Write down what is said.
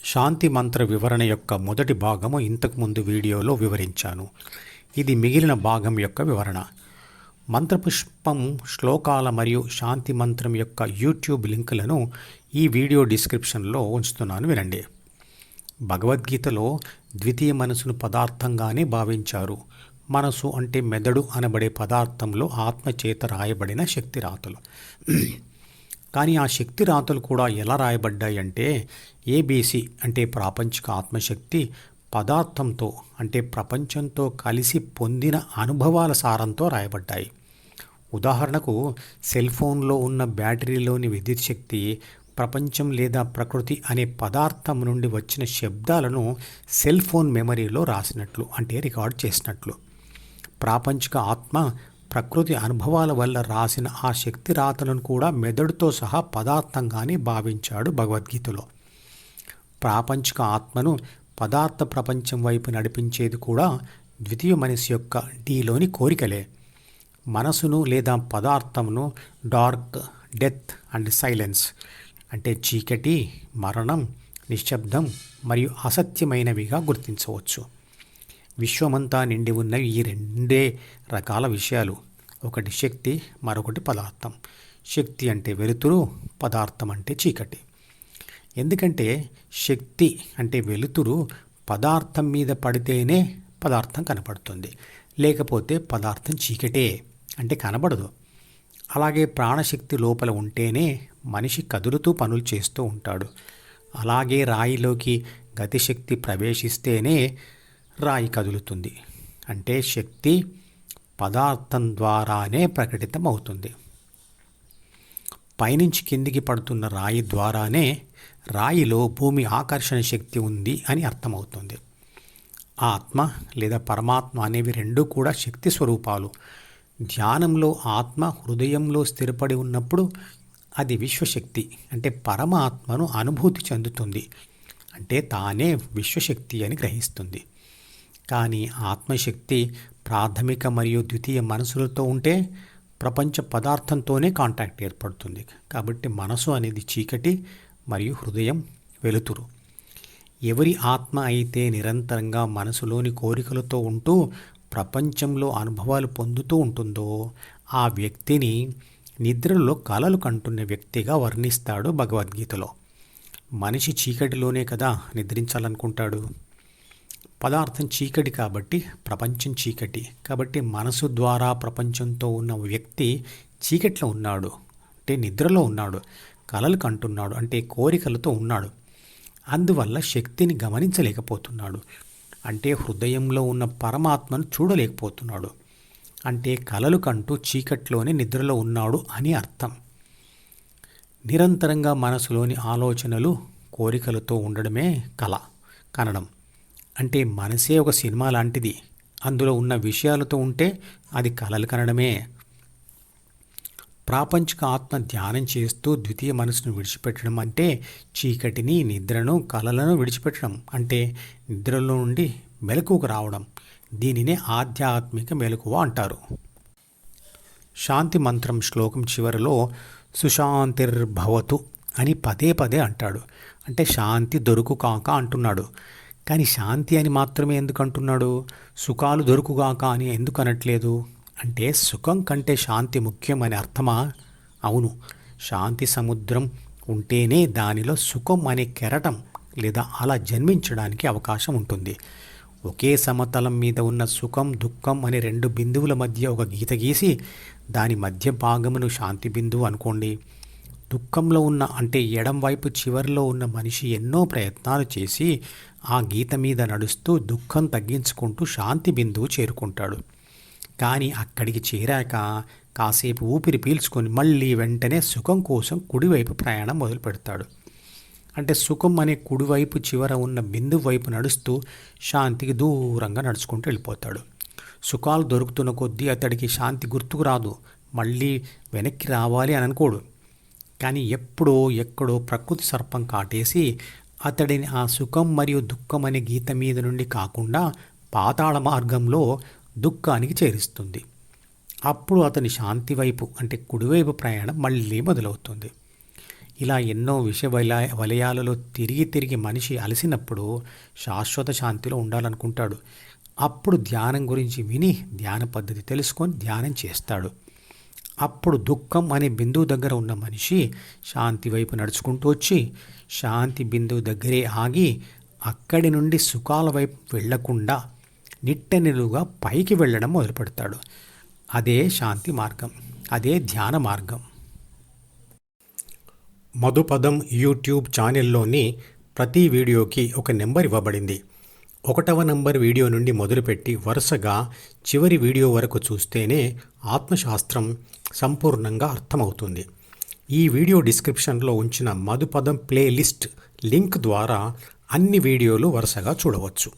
శాంతి మంత్ర వివరణ యొక్క మొదటి భాగము ఇంతకుముందు వీడియోలో వివరించాను. ఇది మిగిలిన భాగం యొక్క వివరణ. మంత్రపుష్పం శ్లోకాల మరియు శాంతి మంత్రం యొక్క యూట్యూబ్ లింకులను ఈ వీడియో డిస్క్రిప్షన్లో ఉంచుతున్నాను, వినండి. భగవద్గీతలో ద్వితీయ మనసును పదార్థంగానే భావించారు. మనసు అంటే మెదడు అనబడే పదార్థంలో ఆత్మచేత రాయబడిన శక్తి రాతలు. కానీ ఆ శక్తి రాతలు కూడా ఎలా రాయబడ్డాయి అంటే ఏబీసీ అంటే ప్రాపంచిక ఆత్మశక్తి పదార్థంతో అంటే ప్రపంచంతో కలిసి పొందిన అనుభవాల సారంతో రాయబడ్డాయి. ఉదాహరణకు సెల్ ఫోన్లో ఉన్న బ్యాటరీలోని విద్యుత్ శక్తి ప్రపంచం లేదా ప్రకృతి అనే పదార్థం నుండి వచ్చిన శబ్దాలను సెల్ ఫోన్ మెమరీలో రాసినట్లు అంటే రికార్డ్ చేసినట్లు. ప్రాపంచిక ఆత్మ ప్రకృతి అనుభవాల వల్ల రాసిన ఆ శక్తి రాతలను కూడా మెదడుతో సహా పదార్థంగానే భావించాడు భగవద్గీతలో. ప్రాపంచిక ఆత్మను పదార్థ ప్రపంచం వైపు నడిపించేది కూడా ద్వితీయ మనసు యొక్క డీలోని కోరికలే. మనసును లేదా పదార్థమును డార్క్, డెత్ అండ్ సైలెన్స్ అంటే చీకటి, మరణం, నిశ్శబ్దం మరియు అసత్యమైనవిగా గుర్తించవచ్చు. విశ్వమంతా నిండి ఉన్నవి ఈ రెండే రకాల విషయాలు. ఒకటి శక్తి, మరొకటి పదార్థం. శక్తి అంటే వెలుతురు, పదార్థం అంటే చీకటి. ఎందుకంటే శక్తి అంటే వెలుతురు పదార్థం మీద పడితేనే పదార్థం కనపడుతుంది, లేకపోతే పదార్థం చీకటే అంటే కనబడదు. అలాగే ప్రాణశక్తి లోపల ఉంటేనే మనిషి కదులుతూ పనులు చేస్తూ ఉంటాడు. అలాగే రాయిలోకి గతిశక్తి ప్రవేశిస్తేనే రాయి కదులుతుంది. అంటే శక్తి పదార్థం ద్వారానే ప్రకటితం అవుతుంది. పైనుంచి కిందికి పడుతున్న రాయి ద్వారానే రాయిలో భూమి ఆకర్షణ శక్తి ఉంది అని అర్థమవుతుంది. ఆత్మ లేదా పరమాత్మ అనేవి రెండూ కూడా శక్తి స్వరూపాలు. ధ్యానంలో ఆత్మ హృదయంలో స్థిరపడి ఉన్నప్పుడు అది విశ్వశక్తి అంటే పరమాత్మను అనుభూతి చెందుతుంది, అంటే తానే విశ్వశక్తి అని గ్రహిస్తుంది. కానీ ఆత్మశక్తి ప్రాథమిక మరియు ద్వితీయ మనసులతో ఉంటే ప్రపంచ పదార్థంతోనే కాంటాక్ట్ ఏర్పడుతుంది. కాబట్టి మనసు అనేది చీకటి మరియు హృదయం వెలుతురు. ఎవరి ఆత్మ అయితే నిరంతరంగా మనసులోని కోరికలతో ఉంటూ ప్రపంచంలో అనుభవాలు పొందుతూ ఉంటుందో ఆ వ్యక్తిని నిద్రలో కలలు కంటున్న వ్యక్తిగా వర్ణిస్తాడు భగవద్గీతలో. మనిషి చీకటిలోనే కదా నిద్రించాలనుకుంటాడు. పదార్థం చీకటి కాబట్టి ప్రపంచం చీకటి. కాబట్టి మనసు ద్వారా ప్రపంచంతో ఉన్న వ్యక్తి చీకట్లో ఉన్నాడు అంటే నిద్రలో ఉన్నాడు, కలలు కంటున్నాడు అంటే కోరికలతో ఉన్నాడు. అందువల్ల శక్తిని గమనించలేకపోతున్నాడు, అంటే హృదయంలో ఉన్న పరమాత్మను చూడలేకపోతున్నాడు, అంటే కలలు కంటూ చీకట్లోనే నిద్రలో ఉన్నాడు అని అర్థం. నిరంతరంగా మనసులోని ఆలోచనలు కోరికలతో ఉండడమే కల కనడం. అంటే మనసే ఒక సినిమా లాంటిది. అందులో ఉన్న విషయాలతో ఉంటే అది కలలు కనడమే. ప్రాపంచిక ఆత్మ ధ్యానం చేస్తూ ద్వితీయ మనసును విడిచిపెట్టడం అంటే చీకటిని, నిద్రను, కలలను విడిచిపెట్టడం అంటే నిద్రలో నుండి మెలకువకు రావడం. దీనినే ఆధ్యాత్మిక మెలకువ అంటారు. శాంతి మంత్రం శ్లోకం చివరిలో సుశాంతిర్భవతు అని పదే పదే అంటాడు. అంటే శాంతి దొరుకుగాక అంటున్నాడు. కానీ శాంతి అని మాత్రమే ఎందుకు అంటున్నాడు? సుఖాలు దొరుకుగాక అని ఎందుకు అనట్లేదు? అంటే సుఖం కంటే శాంతి ముఖ్యం అని అర్థమా? అవును. శాంతి సముద్రం ఉంటేనే దానిలో సుఖం అనే కెరటం లేదా అలా జన్మించడానికి అవకాశం ఉంటుంది. ఒకే సమతలం మీద ఉన్న సుఖం, దుఃఖం అనే రెండు బిందువుల మధ్య ఒక గీత గీసి దాని మధ్య భాగమును శాంతి బిందువు అనుకోండి. దుఃఖంలో ఉన్న అంటే ఎడం వైపు చివరిలో ఉన్న మనిషి ఎన్నో ప్రయత్నాలు చేసి ఆ గీత మీద నడుస్తూ దుఃఖం తగ్గించుకుంటూ శాంతి బిందువు చేరుకుంటాడు. కానీ అక్కడికి చేరాక కాసేపు ఊపిరి పీల్చుకొని మళ్ళీ వెంటనే సుఖం కోసం కుడివైపు ప్రయాణం మొదలు పెడతాడు. అంటే సుఖం అనే కుడివైపు చివర ఉన్న బిందువు వైపు నడుస్తూ శాంతికి దూరంగా నడుచుకుంటూ వెళ్ళిపోతాడు. సుఖాలు దొరుకుతున్న కొద్దీ అతడికి శాంతి గుర్తుకు రాదు, మళ్ళీ వెనక్కి రావాలి అని అనుకోడు. కానీ ఎప్పుడో ఎక్కడో ప్రకృతి సర్పం కాటేసి అతడిని ఆ సుఖం మరియు దుఃఖం అనే గీత మీద నుండి కాకుండా పాతాళ మార్గంలో దుఃఖానికి చేరుస్తుంది. అప్పుడు అతని శాంతి వైపు అంటే కుడివైపు ప్రయాణం మళ్ళీ మొదలవుతుంది. ఇలా ఎన్నో వలయాలలో తిరిగి తిరిగి మనిషి అలసినప్పుడు శాశ్వత శాంతిలో ఉండాలనుకుంటాడు. అప్పుడు ధ్యానం గురించి విని ధ్యాన పద్ధతి తెలుసుకొని ధ్యానం చేస్తాడు. అప్పుడు దుఃఖం అనే బిందువు దగ్గర ఉన్న మనిషి శాంతి వైపు నడుచుకుంటూ వచ్చి శాంతి బిందువు దగ్గరే ఆగి అక్కడి నుండి సుఖాల వైపు వెళ్లకుండా నిట్టెనిలుగా పైకి వెళ్ళడం మొదలుపెడతాడు. అదే శాంతి మార్గం, అదే ధ్యాన మార్గం. మధుపదం యూట్యూబ్ ఛానల్లోని ప్రతి వీడియోకి ఒక నెంబర్ ఇవ్వబడింది. 1వ నంబర్ వీడియో నుండి మొదలుపెట్టి వరుసగా చివరి వీడియో వరకు చూస్తేనే ఆత్మశాస్త్రం సంపూర్ణంగా అర్థమవుతుంది. ఈ వీడియో డిస్క్రిప్షన్లో ఉంచిన మధుపదం ప్లేలిస్ట్ లింక్ ద్వారా అన్ని వీడియోలు వరుసగా చూడవచ్చు.